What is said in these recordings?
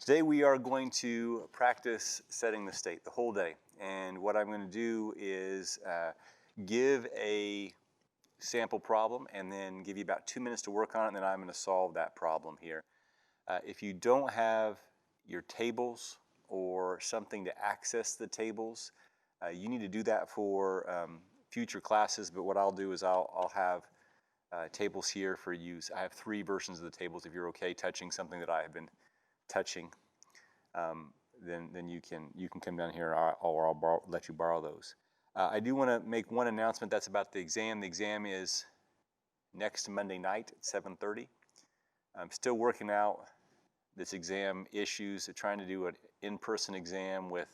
Today we are going to practice setting the state the whole day. And what I'm going to do is give a sample problem and then give you about 2 minutes to work on it, and then I'm going to solve that problem here. If you don't have your tables or something to access the tables, you need to do that for future classes, but what I'll do is I'll have tables here for use. I have 3 versions of the tables. If you're okay touching something that I have been touching, then you can come down here, or I'll let you borrow those. I do want to make one announcement. That's about the exam. The exam is next Monday night at 7:30. I'm still working out this exam issues. Trying to do an in-person exam with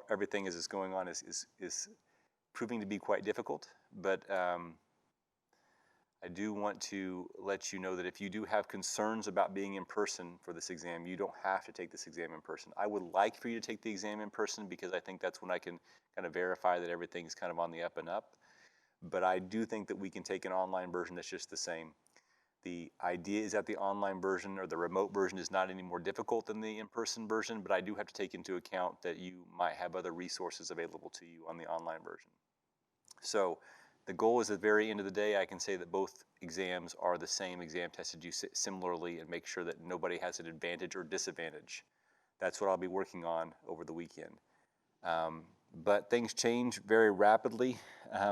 everything as it's going on is proving to be quite difficult. But I do want to let you know that if you do have concerns about being in person for this exam, you don't have to take this exam in person. I would like for you to take the exam in person because I think that's when I can kind of verify that everything's kind of on the up and up. But I do think that we can take an online version that's just the same. The idea is that the online version or the remote version is not any more difficult than the in-person version, but I do have to take into account that you might have other resources available to you on the online version. So the goal is at the very end of the day, I can say that both exams are the same exam, tested you similarly, and make sure that nobody has an advantage or disadvantage. That's what I'll be working on over the weekend. But things change very rapidly.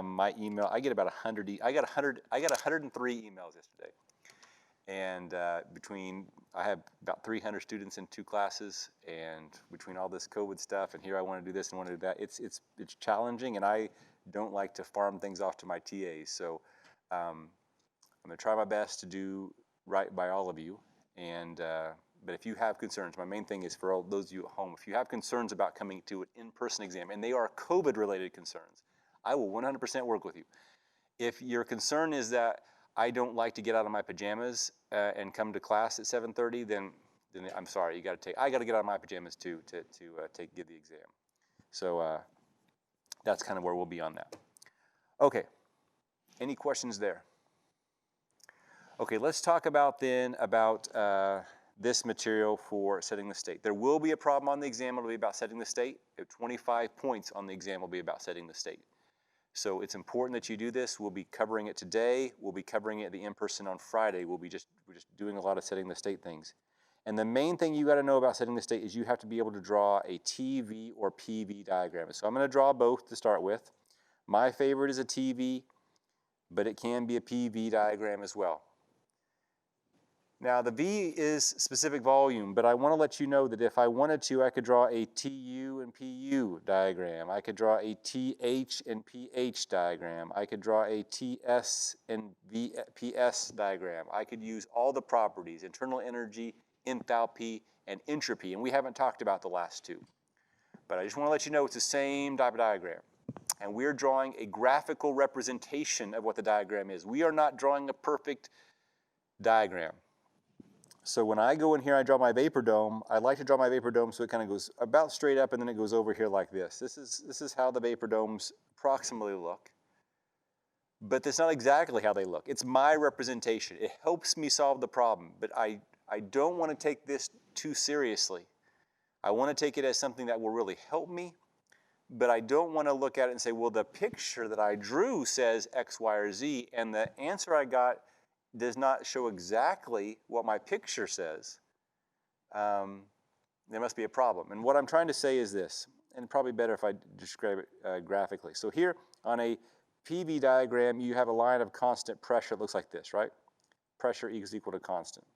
My email, I get about 100. I got 103 emails yesterday, and I have about 300 students in 2 classes, and between all this COVID stuff, and here I want to do this and want to do that, it's challenging, and I don't like to farm things off to my TAs. So I'm going to try my best to do right by all of you. And but if you have concerns, my main thing is for all those of you at home, if you have concerns about coming to an in-person exam, and they are COVID-related concerns, I will 100% work with you. If your concern is that I don't like to get out of my pajamas and come to class at 7:30, then I'm sorry. I got to get out of my pajamas too to give the exam. So that's kind of where we'll be on that. Okay, any questions there? Okay, let's talk about this material for setting the state. There will be a problem on the exam. It'll be about setting the state. 25 points on the exam will be about setting the state. So it's important that you do this. We'll be covering it today. We'll be covering it the in-person on Friday. We're just doing a lot of setting the state things. And the main thing you got to know about setting the state is you have to be able to draw a TV or PV diagram. So I'm going to draw both to start with. My favorite is a TV, but it can be a PV diagram as well. Now the V is specific volume, but I want to let you know that if I wanted to, I could draw a TU and PU diagram. I could draw a TH and pH diagram. I could draw a TS and PS diagram. I could use all the properties, internal energy, enthalpy, and entropy, and we haven't talked about the last 2. But I just want to let you know it's the same type of diagram. And we're drawing a graphical representation of what the diagram is. We are not drawing a perfect diagram. So when I go in here, I draw my vapor dome. I like to draw my vapor dome so it kind of goes about straight up and then it goes over here like this. This is how the vapor domes approximately look. But that's not exactly how they look. It's my representation. It helps me solve the problem, but I don't want to take this too seriously. I want to take it as something that will really help me, but I don't want to look at it and say, well, the picture that I drew says X, Y, or Z, and the answer I got does not show exactly what my picture says. There must be a problem. And what I'm trying to say is this, and probably better if I describe it graphically. So here on a PV diagram, you have a line of constant pressure. It looks like this, right? Pressure is equal to constant.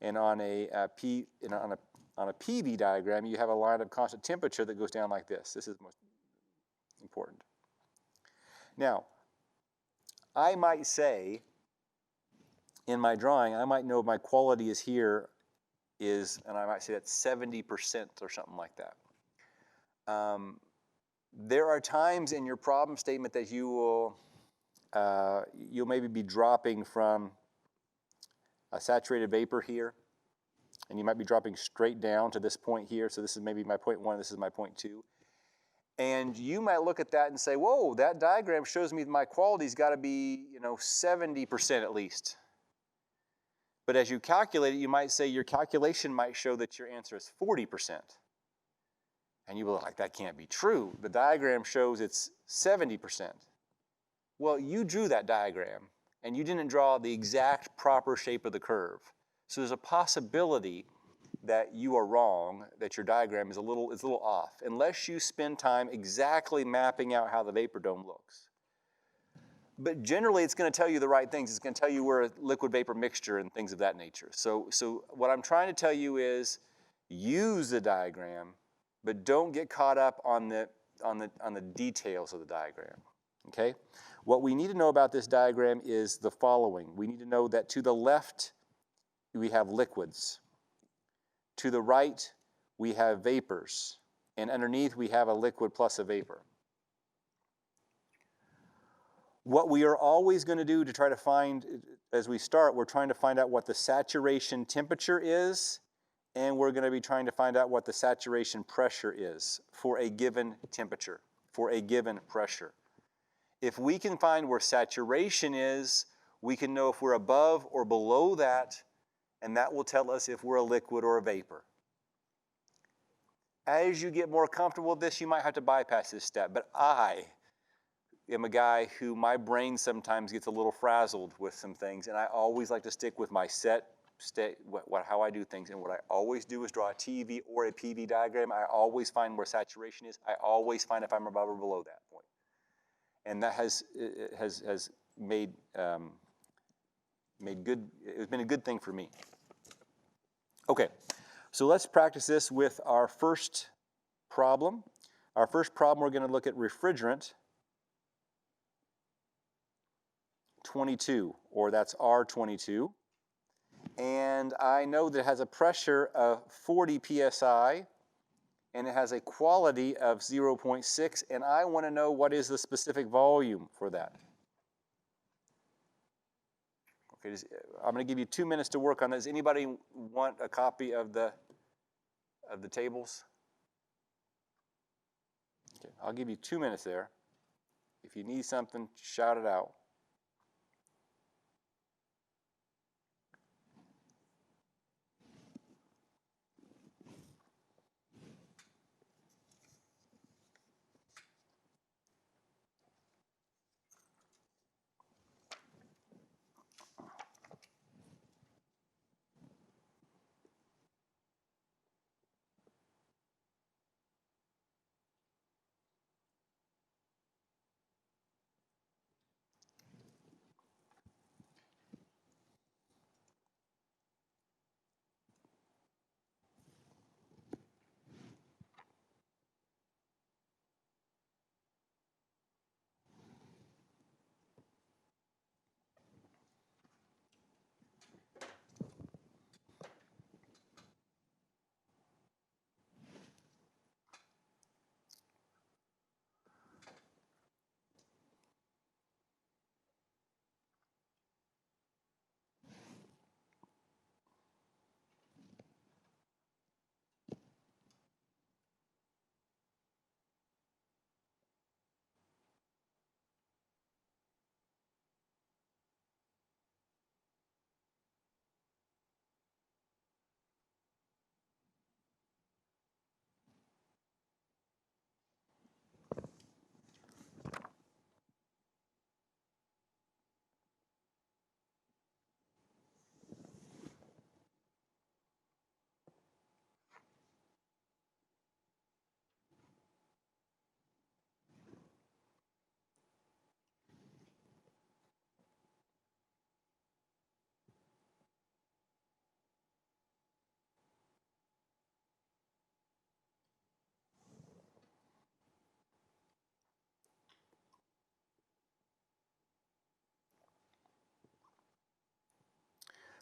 And on a PV diagram, you have a line of constant temperature that goes down like this. This is most important. Now, I might say, in my drawing, I might know my quality is here and I might say that's 70% or something like that. There are times in your problem statement that you'll maybe be dropping from a saturated vapor here, and you might be dropping straight down to this point here. So this is maybe my point 1, this is my point 2. And you might look at that and say, whoa, that diagram shows me my quality's got to be, 70% at least. But as you calculate it, you might say your calculation might show that your answer is 40%. And you will be like, that can't be true. The diagram shows it's 70%. Well, you drew that diagram, and you didn't draw the exact proper shape of the curve. So there's a possibility that you are wrong, that your diagram is a little off, unless you spend time exactly mapping out how the vapor dome looks. But generally, it's going to tell you the right things. It's going to tell you we're a liquid vapor mixture and things of that nature. So what I'm trying to tell you is use the diagram, but don't get caught up on the details of the diagram. Okay? What we need to know about this diagram is the following. We need to know that to the left, we have liquids. To the right, we have vapors. And underneath, we have a liquid plus a vapor. What we are always going to do to try to find, as we start, we're trying to find out what the saturation temperature is, and we're going to be trying to find out what the saturation pressure is for a given temperature, for a given pressure. If we can find where saturation is, we can know if we're above or below that, and that will tell us if we're a liquid or a vapor. As you get more comfortable with this, you might have to bypass this step, but I am a guy who my brain sometimes gets a little frazzled with some things, and I always like to stick with my how I do things. And what I always do is draw a TV or a PV diagram. I always find where saturation is. I always find if I'm above or below that point. And that has made good. It's been a good thing for me. Okay, so let's practice this with our first problem. Our first problem, we're going to look at refrigerant 22, or that's R22. And I know that it has a pressure of 40 psi, and it has a quality of 0.6, and I want to know what is the specific volume for that. Okay, I'm going to give you 2 minutes to work on this. Anybody want a copy of the tables? Okay, I'll give you 2 minutes there. If you need something, shout it out.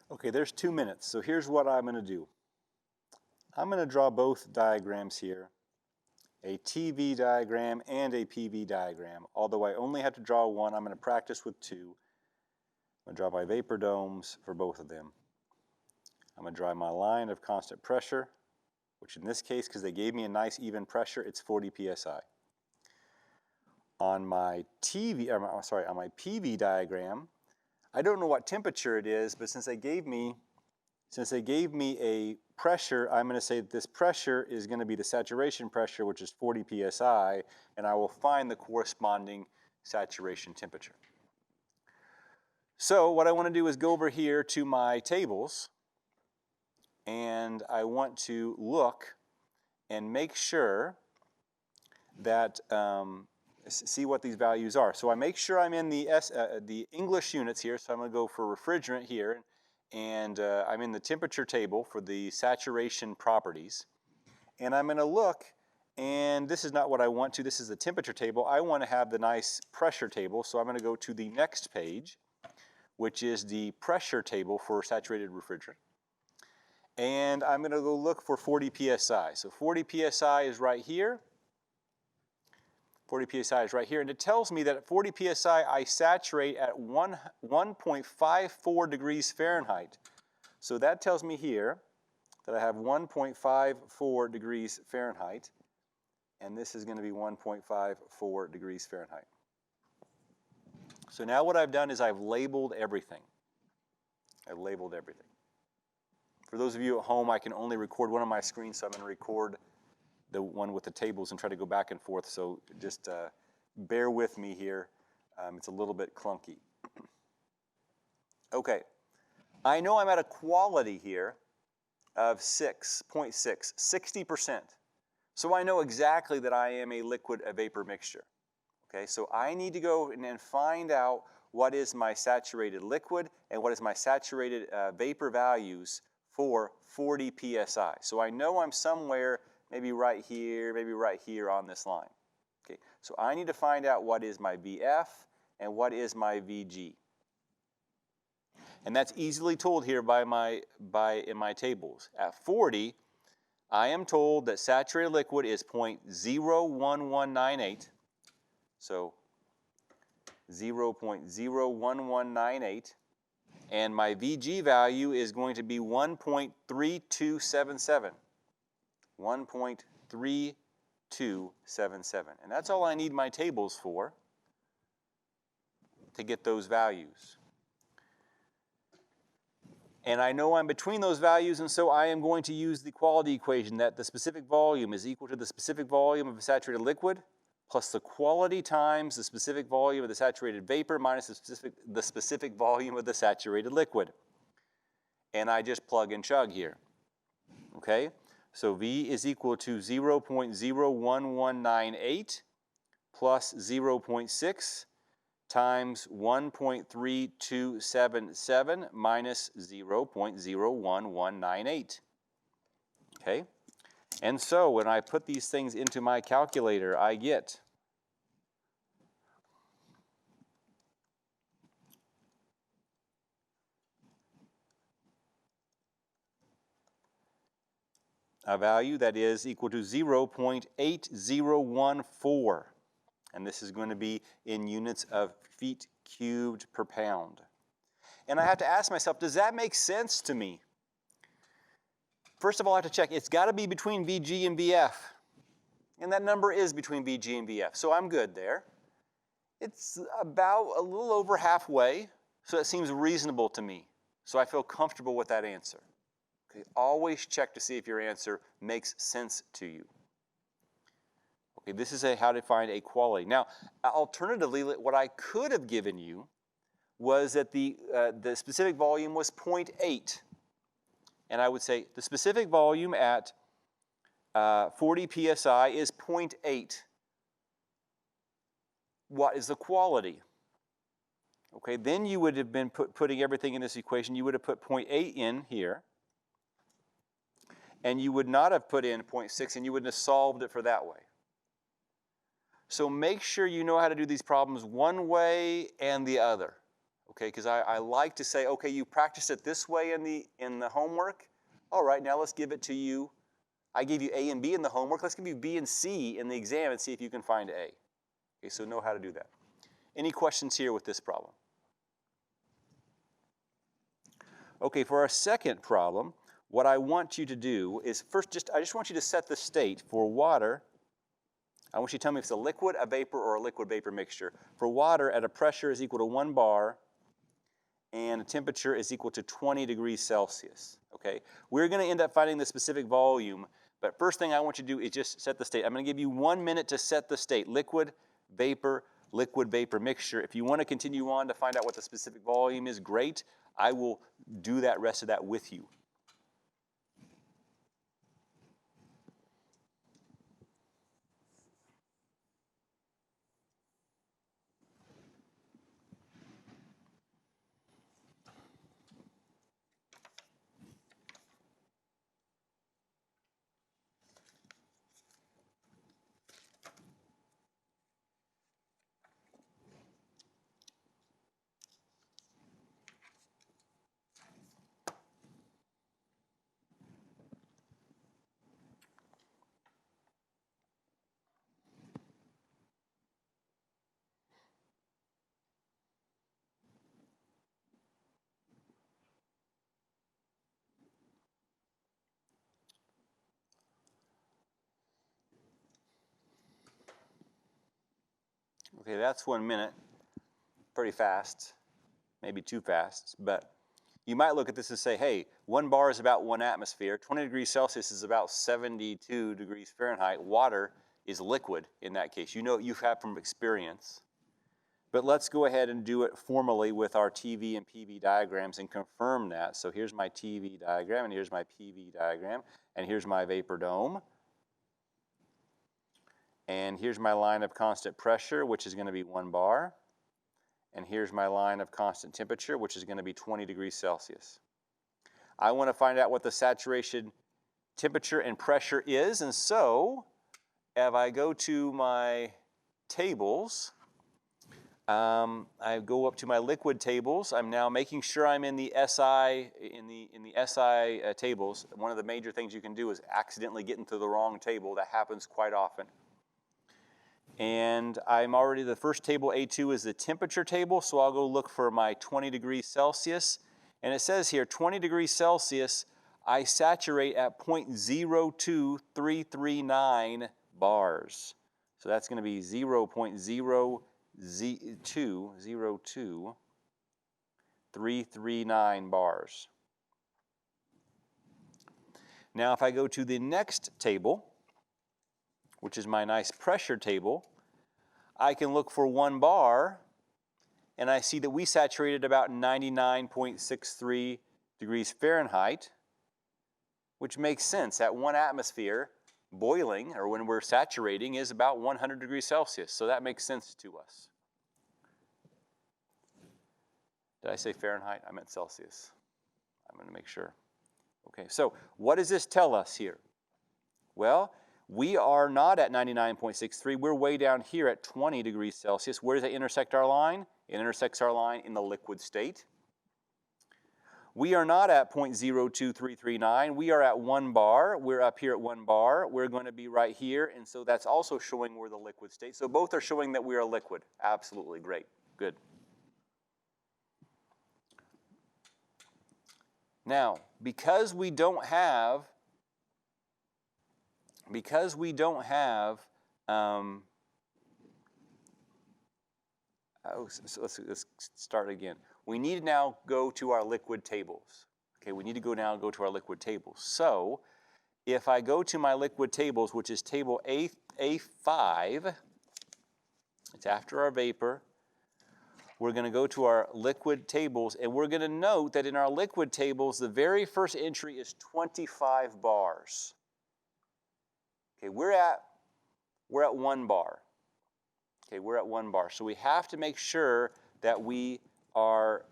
Okay, there's 2 minutes, so here's what I'm going to do. I'm going to draw both diagrams here, a TV diagram and a PV diagram. Although I only have to draw one, I'm going to practice with two. I'm going to draw my vapor domes for both of them. I'm going to draw my line of constant pressure, which in this case, because they gave me a nice even pressure, it's 40 psi. On my PV diagram, I don't know what temperature it is, but since they gave me since they gave me a pressure, I'm going to say that this pressure is going to be the saturation pressure, which is 40 psi, and I will find the corresponding saturation temperature. So what I want to do is go over here to my tables, and I want to look and make sure that, see what these values are. So I make sure I'm in the English units here, so I'm going to go for refrigerant here, and I'm in the temperature table for the saturation properties. And I'm going to look, and this is not what I want to, this is the temperature table. I want to have the nice pressure table, so I'm going to go to the next page, which is the pressure table for saturated refrigerant. And I'm going to go look for 40 psi. So 40 psi is right here. 40 psi is right here, and it tells me that at 40 psi I saturate at 1.54 degrees Fahrenheit. So that tells me here that I have 1.54 degrees Fahrenheit, and this is going to be 1.54 degrees Fahrenheit. So now what I've done is I've labeled everything. I've labeled everything. For those of you at home, I can only record one of my screens, so I'm going to record the one with the tables and try to go back and forth, so just bear with me here. It's a little bit clunky. Okay, I know I'm at a quality here of 6.6, 60%. So I know exactly that I am a liquid, a vapor mixture. Okay, so I need to go and find out what is my saturated liquid and what is my saturated vapor values for 40 psi. So I know I'm somewhere maybe right here on this line. Okay, so I need to find out what is my VF and what is my VG. And that's easily told here in my tables. At 40, I am told that saturated liquid is 0.01198. So 0.01198. And my VG value is going to be 1.3277. 1.3277. And that's all I need my tables for to get those values. And I know I'm between those values, and so I am going to use the quality equation that the specific volume is equal to the specific volume of a saturated liquid plus the quality times the specific volume of the saturated vapor minus the specific volume of the saturated liquid. And I just plug and chug here. Okay? So V is equal to 0.01198 plus 0.6 times 1.3277 minus 0.01198. Okay? And so when I put these things into my calculator, I get a value that is equal to 0.8014. And this is going to be in units of feet cubed per pound. And I have to ask myself, does that make sense to me? First of all, I have to check, it's got to be between VG and VF. And that number is between VG and VF, so I'm good there. It's about a little over halfway, so that seems reasonable to me. So I feel comfortable with that answer. Okay, always check to see if your answer makes sense to you. Okay, this is how to find a quality. Now, alternatively, what I could have given you was that the specific volume was 0.8. And I would say the specific volume at 40 psi is 0.8. What is the quality? Okay, then you would have been putting everything in this equation. You would have put 0.8 in here. And you would not have put in 0.6, and you wouldn't have solved it for that way. So make sure you know how to do these problems one way and the other. Okay, because I like to say, okay, you practiced it this way in the homework. All right, now let's give it to you. I gave you A and B in the homework. Let's give you B and C in the exam and see if you can find A. Okay, so know how to do that. Any questions here with this problem? Okay, for our second problem, what I want you to do is first I just want you to set the state for water. I want you to tell me if it's a liquid, a vapor, or a liquid-vapor mixture. For water at a pressure is equal to 1 bar and a temperature is equal to 20 degrees Celsius, okay? We're going to end up finding the specific volume, but first thing I want you to do is just set the state. I'm going to give you 1 minute to set the state, liquid, vapor mixture. If you want to continue on to find out what the specific volume is, great. I will do that rest of that with you. Okay, that's 1 minute. Pretty fast, maybe too fast, but you might look at this and say, hey, 1 bar is about 1 atmosphere. 20 degrees Celsius is about 72 degrees Fahrenheit. Water is liquid in that case. You know what you've had from experience. But let's go ahead and do it formally with our TV and PV diagrams and confirm that. So here's my TV diagram, and here's my PV diagram, and here's my vapor dome. And here's my line of constant pressure, which is going to be 1 bar. And here's my line of constant temperature, which is going to be 20 degrees Celsius. I want to find out what the saturation temperature and pressure is, and so if I go to my tables, I go up to my liquid tables. I'm now making sure I'm in the SI tables. One of the major things you can do is accidentally get into the wrong table. That happens quite often. And I'm already, the first table, A2, is the temperature table, so I'll go look for my 20 degrees Celsius. And it says here, 20 degrees Celsius, I saturate at 0.02339 bars. So that's going to be 0.0020339 bars. Now if I go to the next table, which is my nice pressure table, I can look for 1 bar, and I see that we saturated about 99.63 degrees Fahrenheit, which makes sense. At 1 atmosphere, boiling, or when we're saturating, is about 100 degrees Celsius, so that makes sense to us. Did I say Fahrenheit? I meant Celsius. I'm going to make sure. Okay, so what does this tell us here? Well, we are not at 99.63. We're way down here at 20 degrees Celsius. Where does it intersect our line? It intersects our line in the liquid state. We are not at 0.02339. We are at 1 bar. We're up here at 1 bar. We're going to be right here, and so that's also showing we're the liquid state. So both are showing that we are liquid. Absolutely great. Good. Now, because we don't have so let's start again. We need to now go to our liquid tables. Okay, we need to go to our liquid tables. So if I go to my liquid tables, which is table A5, it's after our vapor, we're going to go to our liquid tables, and we're going to note that in our liquid tables, the very first entry is 25 bars. Okay, we're at 1 bar. Okay, we're at 1 bar. So we have to make sure that we are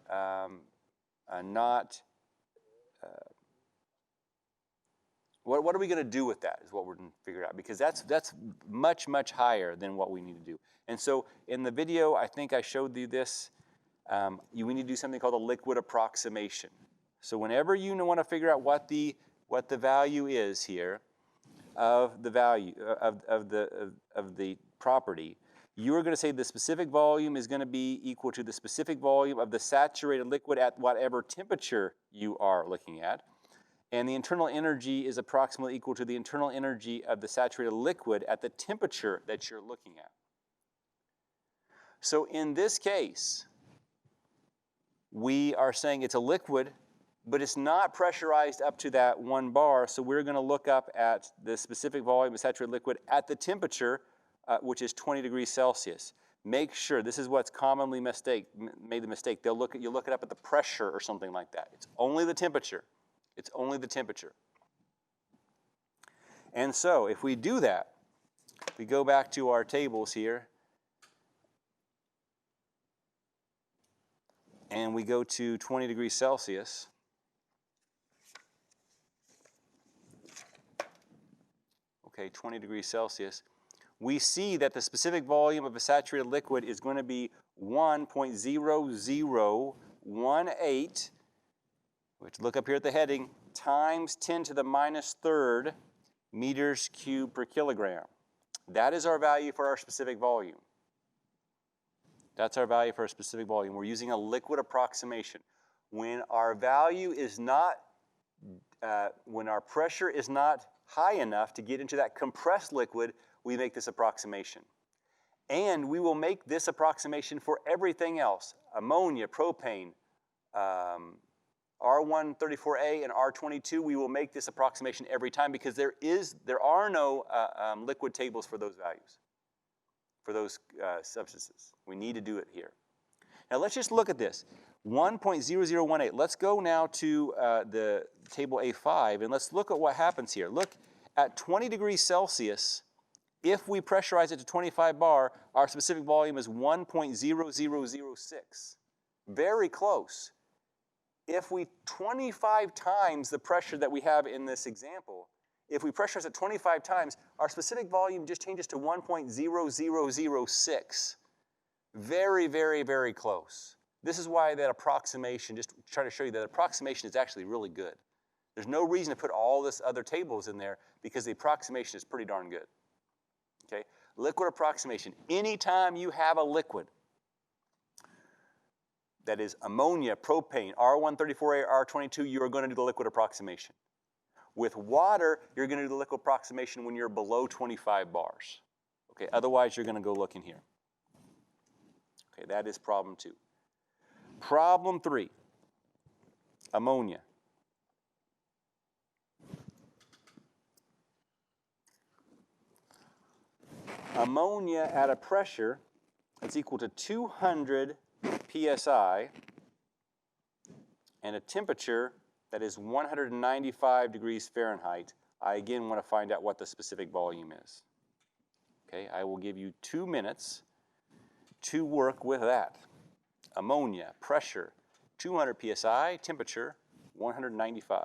not. What are we going to do with that is what we're going to figure out, because that's much, much higher than what we need to do. And so in the video, I think I showed you this. We need to do something called a liquid approximation. So whenever you want to figure out what the value is here of the value of the property, you are going to say the specific volume is going to be equal to the specific volume of the saturated liquid at whatever temperature you are looking at. And the internal energy is approximately equal to the internal energy of the saturated liquid at the temperature that you're looking at. So in this case, we are saying it's a liquid, but it's not pressurized up to that 1 bar, so we're going to look up at the specific volume of saturated liquid at the temperature, which is 20 degrees Celsius. Make sure, this is what's commonly made the mistake. You'll look it up at the pressure or something like that. It's only the temperature. It's only the temperature. And so if we do that, we go back to our tables here, and we go to 20 degrees Celsius. Okay, 20 degrees Celsius. We see that the specific volume of a saturated liquid is going to be 1.0018, which look up here at the heading, times 10 to the minus third meters cubed per kilogram. That is our value for our specific volume. That's our value for our specific volume. We're using a liquid approximation. When our value is not, when our pressure is not high enough to get into that compressed liquid, we make this approximation. And we will make this approximation for everything else. Ammonia, propane, R134A and R22, we will make this approximation every time because there are no liquid tables for those values, for those substances. We need to do it here. Now let's just look at this. 1.0018. Let's go now to the table A5 and let's look at what happens here. Look, at 20 degrees Celsius, if we pressurize it to 25 bar, our specific volume is 1.0006. Very close. If we 25 times the pressure that we have in this example, if we pressurize it 25 times, our specific volume just changes to 1.0006. Very, very, very close. This is why that approximation, just trying to show you that approximation is actually really good. There's no reason to put all this other tables in there because the approximation is pretty darn good. Okay? Liquid approximation. Anytime you have a liquid that is ammonia, propane, R134A, R22, you are going to do the liquid approximation. With water, you're going to do the liquid approximation when you're below 25 bars. Okay, otherwise you're going to go look in here. Okay, that is problem 2. Problem 3, ammonia. Ammonia at a pressure that's equal to 200 psi and a temperature that is 195 degrees Fahrenheit. I again want to find out what the specific volume is. Okay, I will give you 2 minutes to work with that. Ammonia, pressure, 200 psi, temperature, 195.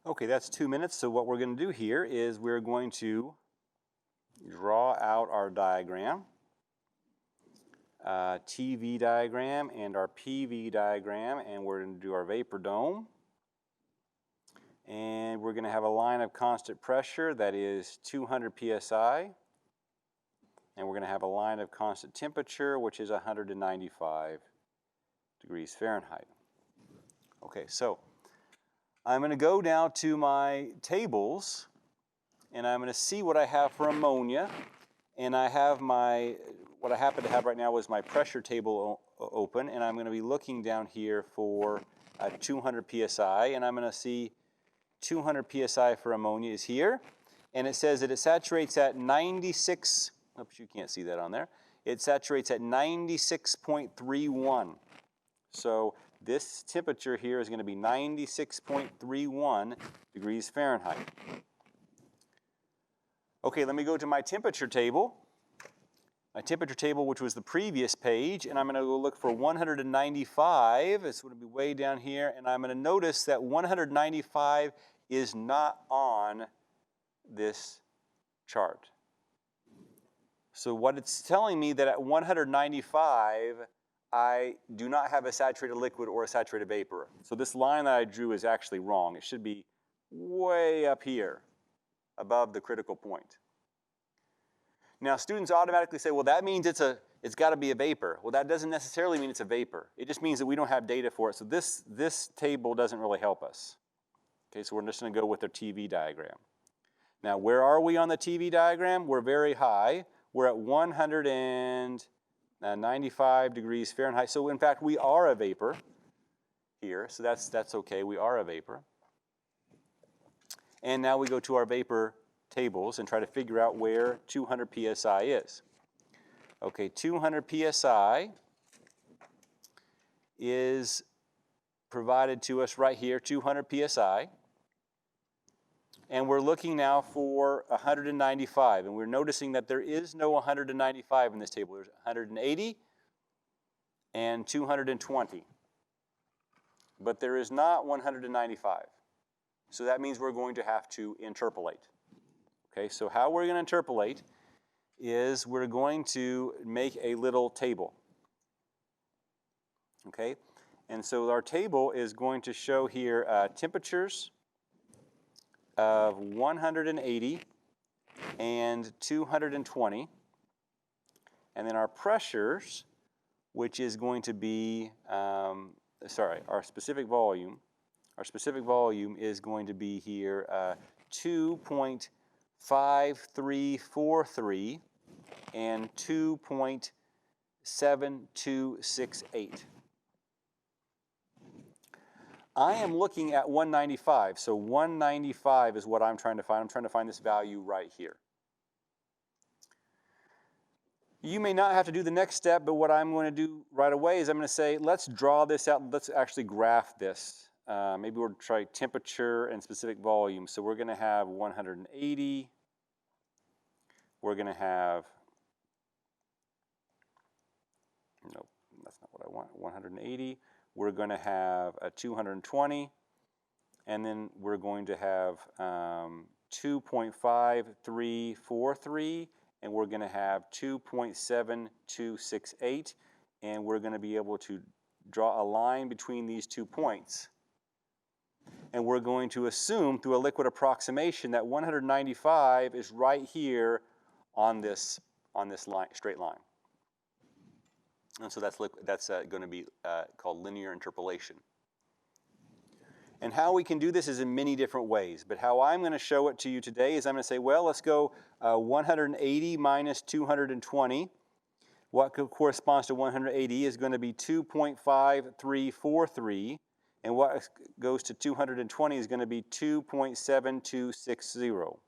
Okay, that's 2 minutes. So what we're going to do here is we're going to draw out our diagram, TV diagram and our PV diagram, and we're going to do our vapor dome. And we're going to have a line of constant pressure that is 200 psi. And we're going to have a line of constant temperature, which is 195 degrees Fahrenheit. Okay, so I'm going to go now to my tables, and I'm going to see what I have for ammonia. And I have what I happen to have right now is my pressure table open, and I'm going to be looking down here for 200 psi, and I'm going to see 200 psi for ammonia is here, and it says that it saturates at 96, oops, you can't see that on there. It saturates at 96.31. So this temperature here is going to be 96.31 degrees Fahrenheit. Okay, let me go to my temperature table. My temperature table, which was the previous page, and I'm going to go look for 195. It's going to be way down here, and I'm going to notice that 195 is not on this chart. So what it's telling me that at 195, I do not have a saturated liquid or a saturated vapor. So this line that I drew is actually wrong. It should be way up here, above the critical point. Now, students automatically say, well, that means it's got to be a vapor. Well, that doesn't necessarily mean it's a vapor. It just means that we don't have data for it. So this table doesn't really help us. Okay, so we're just going to go with our TV diagram. Now, where are we on the TV diagram? We're very high. We're at 195 degrees Fahrenheit. So, in fact, we are a vapor here. So that's okay. We are a vapor. And now we go to our vapor tables and try to figure out where 200 psi is. Okay, 200 psi is provided to us right here, 200 psi. And we're looking now for 195, and we're noticing that there is no 195 in this table. There's 180 and 220. But there is not 195. So that means we're going to have to interpolate. Okay, so how we're going to interpolate is we're going to make a little table. Okay, and so our table is going to show here temperatures of 180 and 220, and then our pressures, which is going to be, our specific volume. Our specific volume is going to be here 2.5343 and 2.7268. I am looking at 195, so 195 is what I'm trying to find. I'm trying to find this value right here. You may not have to do the next step, but what I'm going to do right away is I'm going to say, let's draw this out. Let's actually graph this. Maybe we'll try temperature and specific volume. So we're going to have 180. We're going to have, nope, that's not what I want, 180. We're going to have a 220, and then we're going to have 2.5343, and we're going to have 2.7268, and we're going to be able to draw a line between these 2 points. And we're going to assume through a liquid approximation that 195 is right here on this line, straight line. And so that's going to be called linear interpolation. And how we can do this is in many different ways. But how I'm going to show it to you today is I'm going to say, well, let's go 180 minus 220. What corresponds to 180 is going to be 2.5343. And what goes to 220 is going to be 2.7260.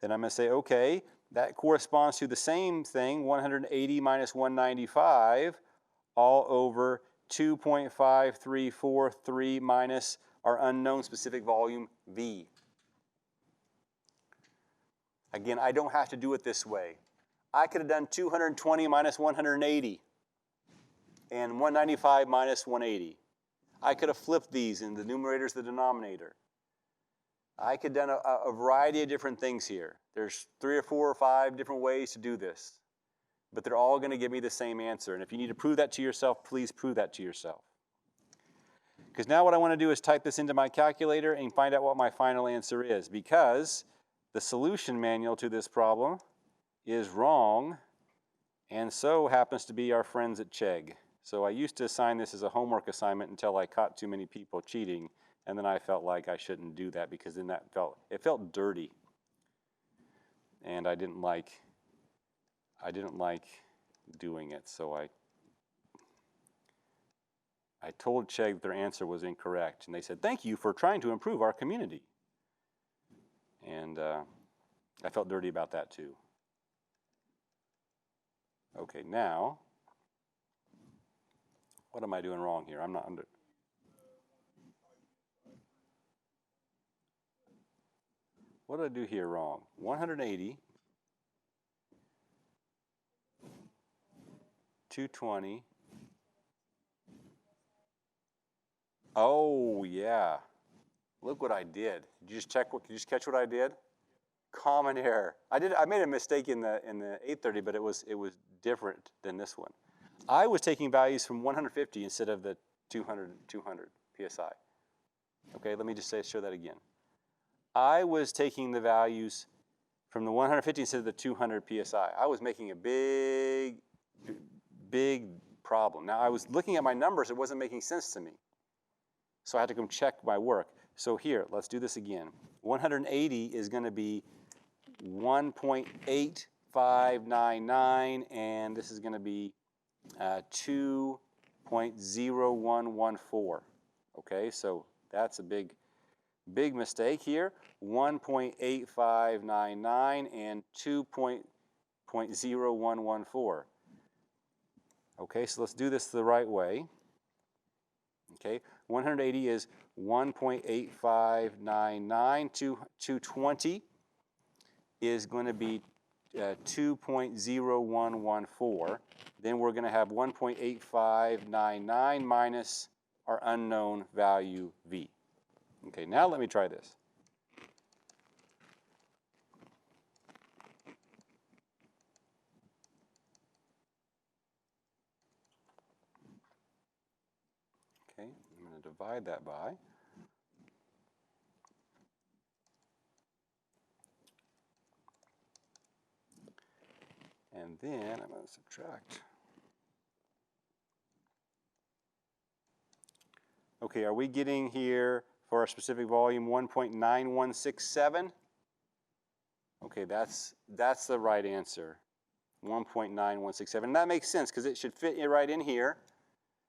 Then I'm going to say, okay, that corresponds to the same thing, 180 minus 195, all over 2.5343 minus our unknown specific volume, V. Again, I don't have to do it this way. I could have done 220 minus 180 and 195 minus 180. I could have flipped these, and the numerator is the denominator. I could have done a variety of different things here. There's 3 or 4 or 5 different ways to do this, but they're all going to give me the same answer. And if you need to prove that to yourself, please prove that to yourself. Because now what I want to do is type this into my calculator and find out what my final answer is, because the solution manual to this problem is wrong, and so happens to be our friends at Chegg. So I used to assign this as a homework assignment until I caught too many people cheating, and then I felt like I shouldn't do that because then it felt dirty. And I didn't like doing it, so I told Chegg that their answer was incorrect, and they said, "Thank you for trying to improve our community." And I felt dirty about that too. Okay, now, what am I doing wrong here? I'm not under. What did I do here wrong? 180, 220. Oh, yeah. Look what I did. Did you just check? Did you just catch what I did? Common error. I made a mistake in the 830, but it was different than this one. I was taking values from 150 instead of the 200 psi. Okay, let me just show that again. I was taking the values from the 150 instead of the 200 psi. I was making a big problem. Now I was looking at my numbers, it wasn't making sense to me. So I had to come check my work. So here, let's do this again. 180 is going to be 1.8599, and this is going to be 2.0114. Okay, so that's a big mistake here. 1.8599 and 2.0114. Okay, so let's do this the right way. Okay, 180 is 1.8599. 220 is going to be 2.0114. Then we're going to have 1.8599 minus our unknown value v. Okay, now let me try this. Okay, I'm going to divide that by. And then I'm going to subtract. Okay, are we getting here for our specific volume 1.9167? Okay, that's the right answer, 1.9167. And that makes sense because it should fit right in here.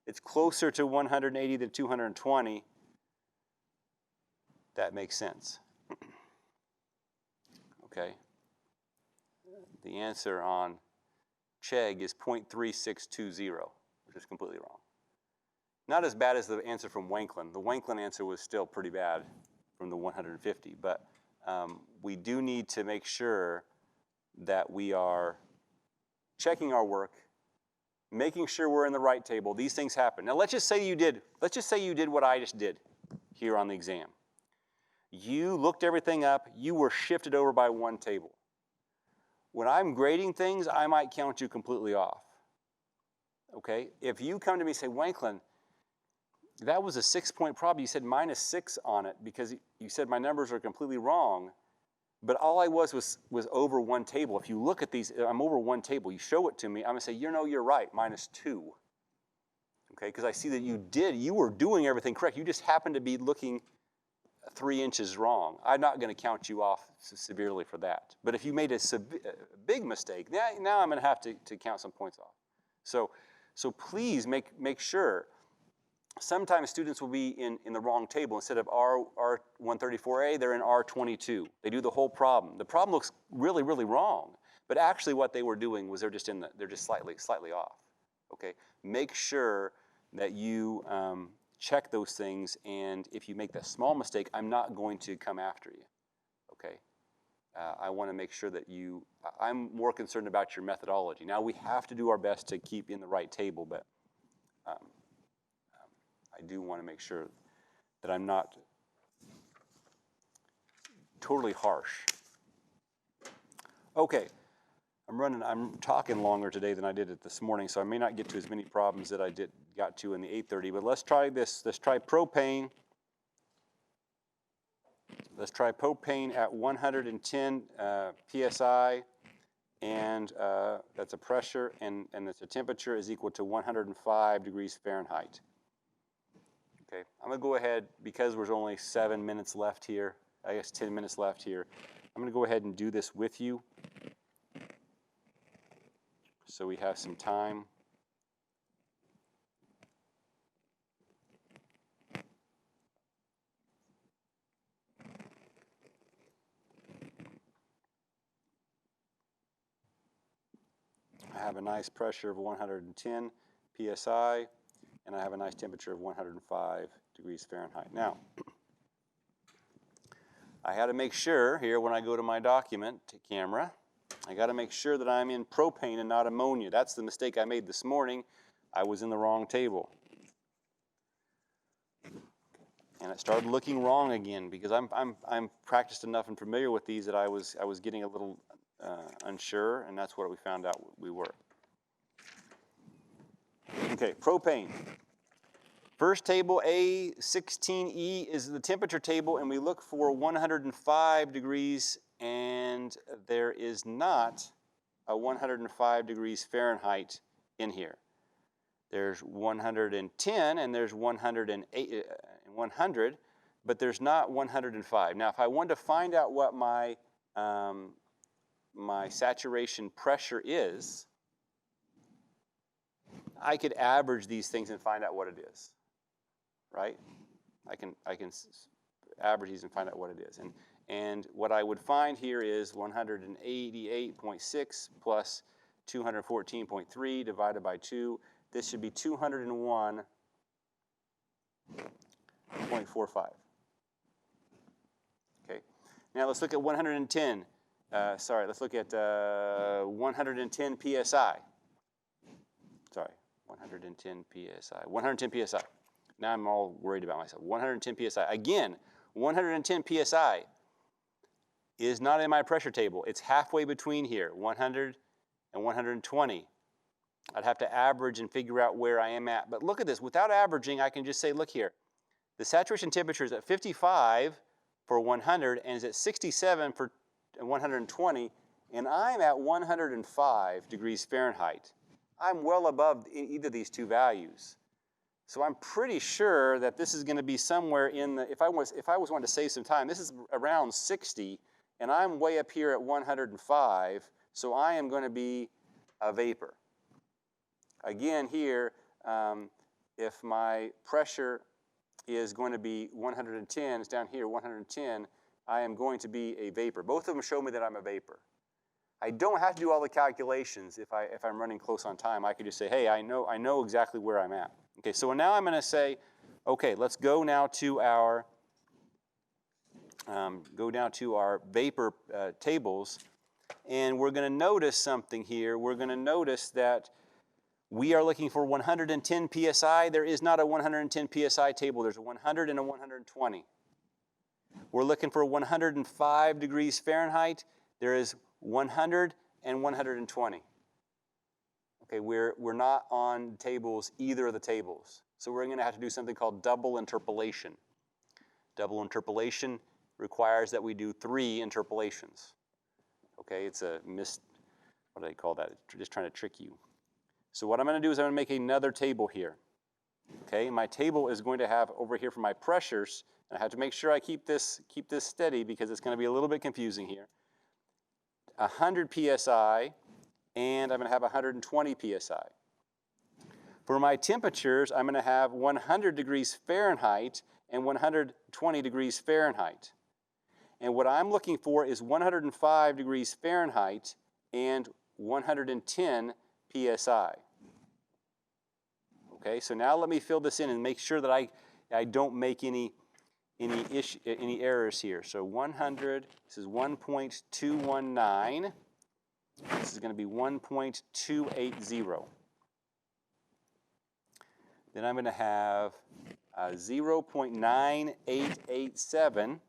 It's closer to 180 than 220. That makes sense. Okay. The answer on Chegg is 0.3620, which is completely wrong. Not as bad as the answer from Wanklin. The Wanklin answer was still pretty bad from the 150, but we do need to make sure that we are checking our work, making sure we're in the right table. These things happen. Now let's just say you did what I just did here on the exam. You looked everything up, you were shifted over by one table. When I'm grading things, I might count you completely off. Okay? If you come to me and say, Wanklin, that was a 6-point problem. You said -6 on it because you said my numbers are completely wrong, but all I was over one table. If you look at these, I'm over one table. You show it to me, I'm going to say, you're right, -2. Okay? Because I see that you were doing everything correct. You just happened to be looking 3 inches wrong. I'm not going to count you off severely for that. But if you made a big mistake, now I'm going to have to count some points off. So please make sure. Sometimes students will be in the wrong table. Instead of R134A, they're in R22. They do the whole problem. The problem looks really, really wrong. But actually what they were doing was they're just slightly off. Okay? Make sure that you check those things, and if you make that small mistake, I'm not going to come after you. Okay? I want to make sure that I'm more concerned about your methodology. Now we have to do our best to keep in the right table, but I do want to make sure that I'm not totally harsh. Okay, I'm talking longer today than I did it this morning, so I may not get to as many problems that I got to in the 8:30, but let's try this. Let's try propane. Let's try propane at 110 psi, and that's a pressure, and that's a temperature is equal to 105 degrees Fahrenheit. Okay, I'm going to go ahead, because there's only 7 minutes left here, I guess 10 minutes left here, I'm going to go ahead and do this with you so we have some time. I have a nice pressure of 110 psi, and I have a nice temperature of 105 degrees Fahrenheit. Now, I had to make sure here when I go to my document camera, I got to make sure that I'm in propane and not ammonia. That's the mistake I made this morning. I was in the wrong table. And it started looking wrong again because I'm practiced enough and familiar with these that I was getting a little unsure, and that's what we found out we were. Okay, propane. First table, A16E, is the temperature table, and we look for 105 degrees, and there is not a 105 degrees Fahrenheit in here. There's 110, and there's 108, 100, but there's not 105. Now, if I wanted to find out what my saturation pressure is, I could average these things and find out what it is, right? I can average these and find out what it is. And what I would find here is 188.6 plus 214.3 divided by 2. This should be 201.45. Okay. Now let's look at 110. Let's look at 110 psi. Sorry, 110 psi. 110 psi. Now I'm all worried about myself. 110 psi. Again, 110 psi is not in my pressure table. It's halfway between here, 100 and 120. I'd have to average and figure out where I am at. But look at this. Without averaging, I can just say, look here. The saturation temperature is at 55 for 100 and is at 67 for 120, and I'm at 105 degrees Fahrenheit. I'm well above either of these two values. So I'm pretty sure that this is going to be somewhere in the, if I was wanting to save some time, this is around 60, and I'm way up here at 105, so I am going to be a vapor. Again here, if my pressure is going to be 110, it's down here, 110, I am going to be a vapor. Both of them show me that I'm a vapor. I don't have to do all the calculations if I'm running close on time. I could just say, hey, I know exactly where I'm at. Okay, so now I'm going to say, okay, let's go now to our vapor tables, and we're going to notice something here. We're going to notice that we are looking for 110 psi. There is not a 110 psi table. There's a 100 and a 120. We're looking for 105 degrees Fahrenheit. There is 100 and 120. Okay, we're not on tables, either of the tables. So we're going to have to do something called double interpolation. Double interpolation requires that we do 3 interpolations. Okay, it's a what do they call that? It's just trying to trick you. So what I'm going to do is I'm going to make another table here. Okay, my table is going to have over here for my pressures, and I have to make sure I keep this steady because it's going to be a little bit confusing here. 100 psi, and I'm going to have 120 psi. For my temperatures, I'm going to have 100 degrees Fahrenheit and 120 degrees Fahrenheit. And what I'm looking for is 105 degrees Fahrenheit and 110 psi. Okay, so now let me fill this in and make sure that I don't make any errors here. So 100, this is 1.219. This is going to be 1.280. Then I'm going to have 0.9887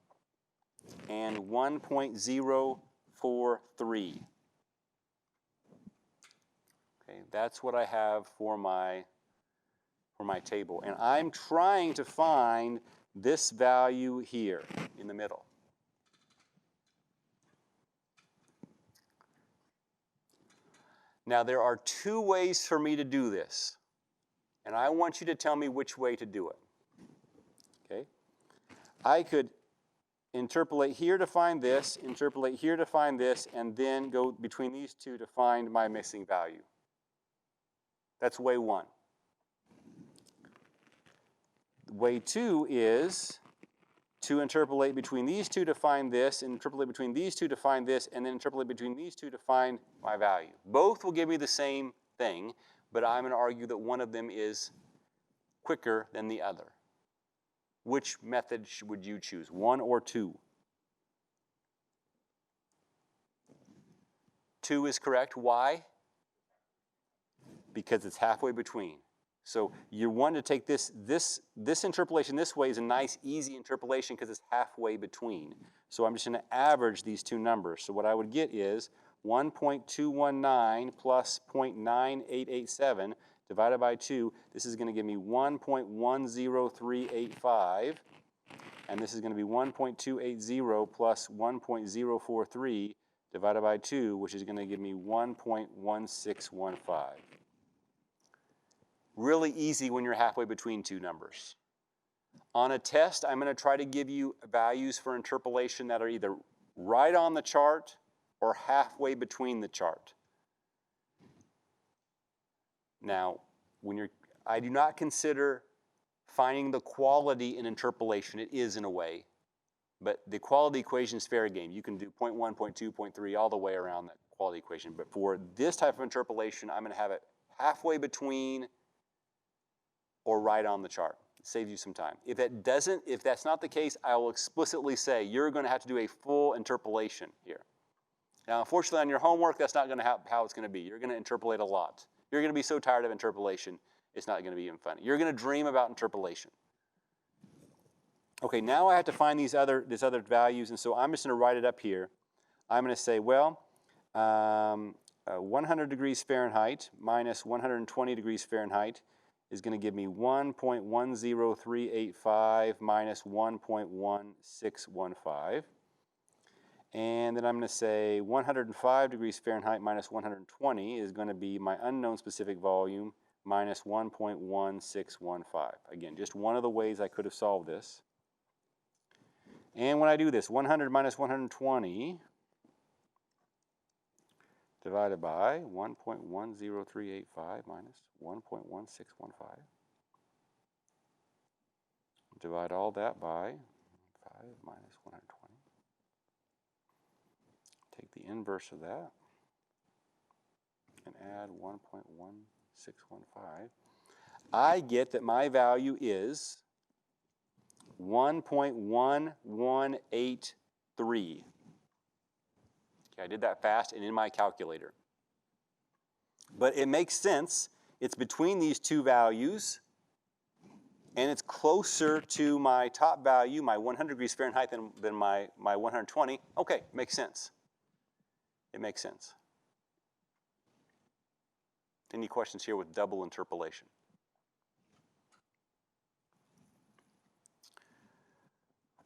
and 1.043. Okay, that's what I have for my table. And I'm trying to find this value here in the middle. Now, there are two ways for me to do this, and I want you to tell me which way to do it. Okay? I could interpolate here to find this, interpolate here to find this, and then go between these two to find my missing value. That's way one. Way two is to interpolate between these two to find this, and interpolate between these two to find this, and then interpolate between these two to find my value. Both will give me the same thing, but I'm going to argue that one of them is quicker than the other. Which method would you choose, one or two? Two is correct. Why? Because it's halfway between. So you want to take this interpolation this way is a nice, easy interpolation because it's halfway between. So I'm just going to average these two numbers. So what I would get is 1.219 plus 0.9887 divided by 2. This is going to give me 1.10385. And this is going to be 1.280 plus 1.043 divided by 2, which is going to give me 1.1615. Really easy when you're halfway between two numbers. On a test, I'm going to try to give you values for interpolation that are either right on the chart or halfway between the chart. Now, I do not consider finding the quality in interpolation. It is in a way, but the quality equation is fair game. You can do 0.1, 0.2, 0.3, all the way around that quality equation. But for this type of interpolation, I'm going to have it halfway between or right on the chart. It saves you some time. If that's not the case, I will explicitly say you're going to have to do a full interpolation here. Now, unfortunately, on your homework, that's not going to how it's going to be. You're going to interpolate a lot. You're going to be so tired of interpolation, it's not going to be even funny. You're going to dream about interpolation. Okay, now I have to find these other values, and so I'm just going to write it up here. I'm going to say, well, 100 degrees Fahrenheit minus 120 degrees Fahrenheit is going to give me 1.10385 minus 1.1615. And then I'm going to say 105 degrees Fahrenheit minus 120 is going to be my unknown specific volume minus 1.1615. Again, just one of the ways I could have solved this. And when I do this, 100 minus 120 divided by 1.10385 minus 1.1615. Divide all that by 5 minus 120. Take the inverse of that and add 1.1615. I get that my value is 1.1183. Okay, I did that fast and in my calculator. But it makes sense. It's between these two values, and it's closer to my top value, my 100 degrees Fahrenheit, than my 120. Okay, makes sense. It makes sense. Any questions here with double interpolation?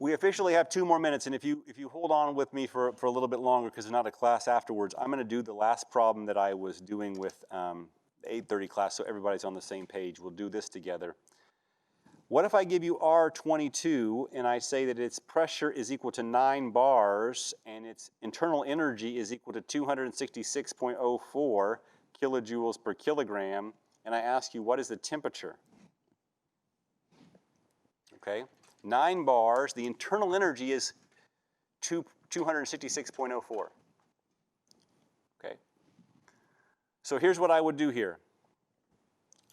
We officially have 2 more minutes, and if you hold on with me for a little bit longer, because there's not a class afterwards, I'm going to do the last problem that I was doing with the 8:30 class, so everybody's on the same page. We'll do this together. What if I give you R22, and I say that its pressure is equal to 9 bars, and its internal energy is equal to 266.04 kilojoules per kilogram, and I ask you, what is the temperature? Okay. 9 bars, the internal energy is 266.04. Okay. So here's what I would do here.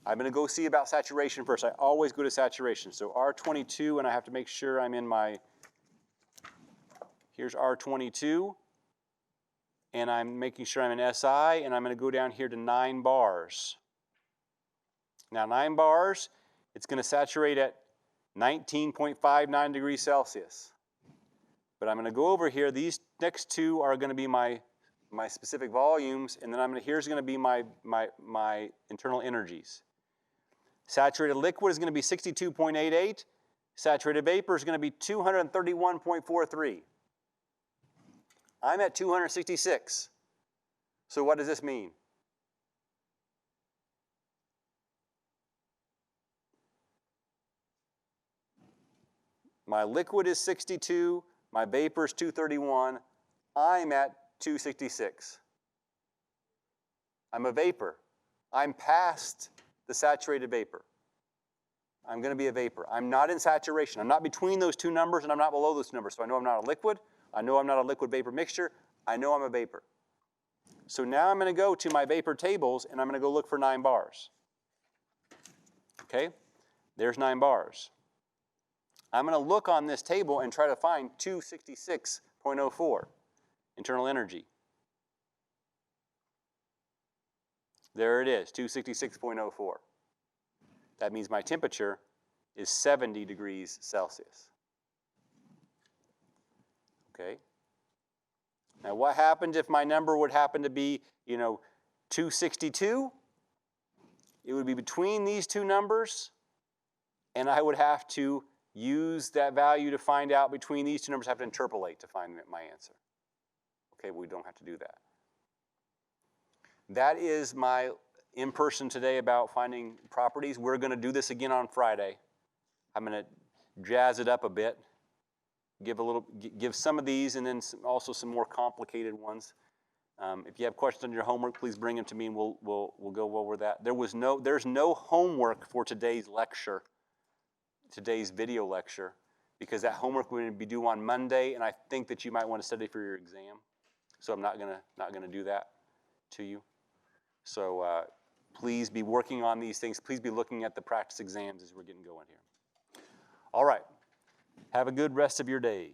I'm going to go see about saturation first. I always go to saturation. So R22, and I have to make sure I'm in my, here's R22, and I'm making sure I'm in SI, and I'm going to go down here to 9 bars. Now 9 bars, it's going to saturate at 19.59 degrees Celsius. But I'm going to go over here. These next two are going to be my specific volumes, and then here's going to be my internal energies. Saturated liquid is going to be 62.88. Saturated vapor is going to be 231.43. I'm at 266. So what does this mean? My liquid is 62, my vapor is 231, I'm at 266. I'm a vapor. I'm past the saturated vapor. I'm going to be a vapor. I'm not in saturation. I'm not between those two numbers, and I'm not below those two numbers. So I know I'm not a liquid. I know I'm not a liquid-vapor mixture. I know I'm a vapor. So now I'm going to go to my vapor tables, and I'm going to go look for 9 bars. Okay? There's 9 bars. I'm going to look on this table and try to find 266.04 internal energy. There it is, 266.04. That means my temperature is 70 degrees Celsius. Okay? Now what happens if my number would happen to be, 262? It would be between these two numbers, and I would have to use that value to find out between these two numbers. I have to interpolate to find my answer. Okay, but we don't have to do that. That is my in-person today about finding properties. We're going to do this again on Friday. I'm going to jazz it up a bit, give some of these, and then also some more complicated ones. If you have questions on your homework, please bring them to me, and we'll go over that. There's no homework for today's lecture, today's video lecture, because that homework will be due on Monday, and I think that you might want to study for your exam. So I'm not gonna do that to you. So please be working on these things. Please be looking at the practice exams as we're getting going here. All right. Have a good rest of your day.